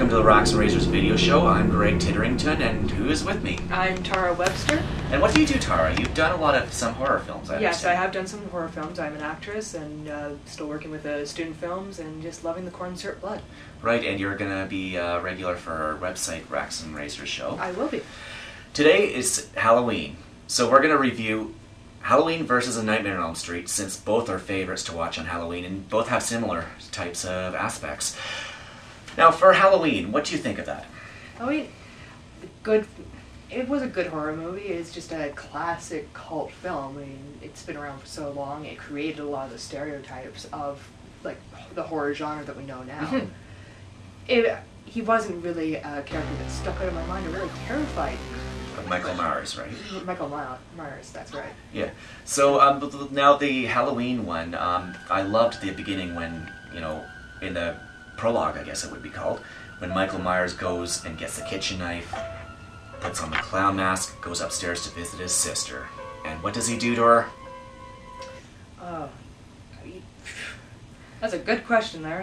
welcome to the Rocks and Razors video show. I'm Greg Tiderington, and who is with me? I'm Tara Webster. And what do you do, Tara? You've done a lot of some horror films, I Yes, understand. I have done some horror films. I'm an actress and still working with student films and just loving the corn syrup blood. Right, and you're going to be regular for our website, Rocks and Razors show. I will be. Today is Halloween, so we're going to review Halloween versus A Nightmare on Elm Street, since both are favorites to watch on Halloween and both have similar types of aspects. Now, for Halloween, what do you think of that? Halloween, good. It was a good horror movie. It's just a classic cult film. I mean, it's been around for so long. It created a lot of the stereotypes of like the horror genre that we know now. He wasn't really a character that stuck out of my mind or really terrified. Michael Myers, right? Michael Myers, that's right. Yeah. So now the Halloween one, I loved the beginning when, in the prologue, I guess it would be called, when Michael Myers goes and gets the kitchen knife, puts on the clown mask, goes upstairs to visit his sister. And what does he do to her? That's a good question there,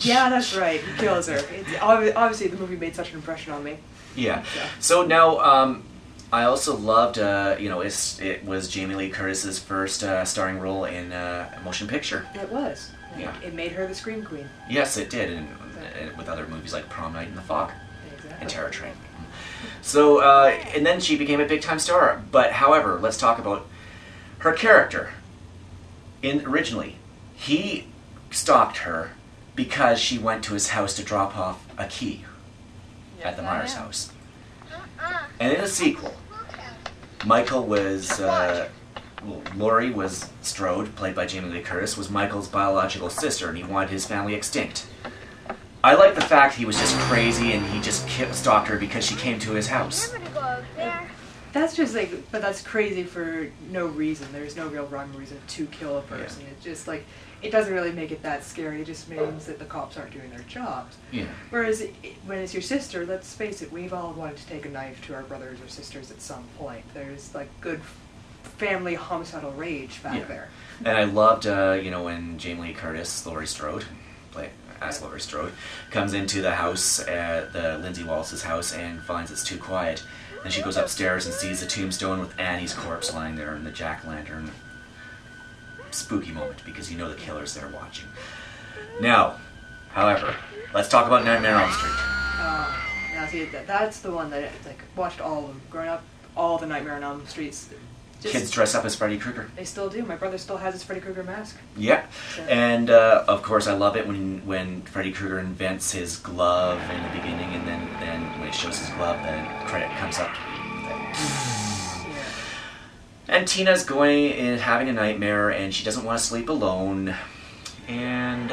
Yeah, that's right. He kills her. Obviously, the movie made such an impression on me. Yeah. So now, I also loved, it was Jamie Lee Curtis's first starring role in a motion picture. It was. Yeah. It made her the Scream Queen. Yes, it did, and with other movies like Prom Night in the Fog. Exactly. And Terror Train. So, and then she became a big-time star. But, however, let's talk about her character. Originally, he stalked her because she went to his house to drop off a key at the Myers house. And in the sequel, Laurie was Strode, played by Jamie Lee Curtis, was Michael's biological sister, and he wanted his family extinct. I like the fact he was just crazy and he just stalked her because she came to his house. That's just but that's crazy for no reason. There's no real rhyme or reason to kill a person. Yeah. It's just it doesn't really make it that scary. It just means that the cops aren't doing their jobs. Yeah. Whereas when it's your sister, let's face it, we've all wanted to take a knife to our brothers or sisters at some point. There's good family homicidal rage back there. And I loved, when Jamie Lee Curtis, Laurie Strode, as Laurie Strode, comes into the house, the Lindsay Wallace's house, and finds it's too quiet. Then she goes upstairs and sees the tombstone with Annie's corpse lying there and the jack-o'-lantern. Spooky moment, because the killer's there watching. Now, however, let's talk about Nightmare on Elm Street. Now see, that's the one that watched all of them. Growing up, all the Nightmare on Elm Streets. Kids dress up as Freddy Krueger. They still do. My brother still has his Freddy Krueger mask. Yeah, so. And of course I love it when Freddy Krueger invents his glove in the beginning, and then when he shows his glove, the credit comes up. Yeah. And Tina's going and having a nightmare, and she doesn't want to sleep alone. And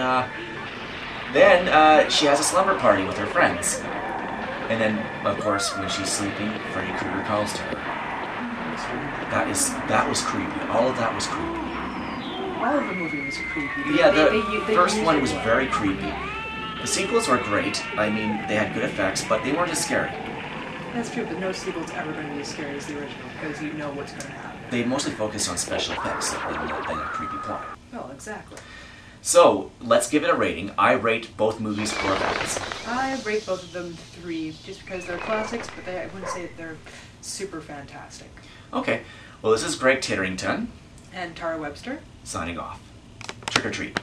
then she has a slumber party with her friends. And then, of course, when she's sleeping, Freddy Krueger calls to her. That was creepy. All of that was creepy. All of the movie was creepy. Yeah, the first one was very creepy. The sequels were great. I mean, they had good effects, but they weren't as scary. That's true, but no sequel's ever going to be as scary as the original, because you know what's going to happen. They mostly focus on special effects than a creepy plot. Well, exactly. So, let's give it a rating. I rate both movies 4 bats. I rate both of them 3, just because they're classics, but I wouldn't say that they're super fantastic. Okay. Well, this is Greg Tiderington. And Tara Webster. Signing off. Trick or treat.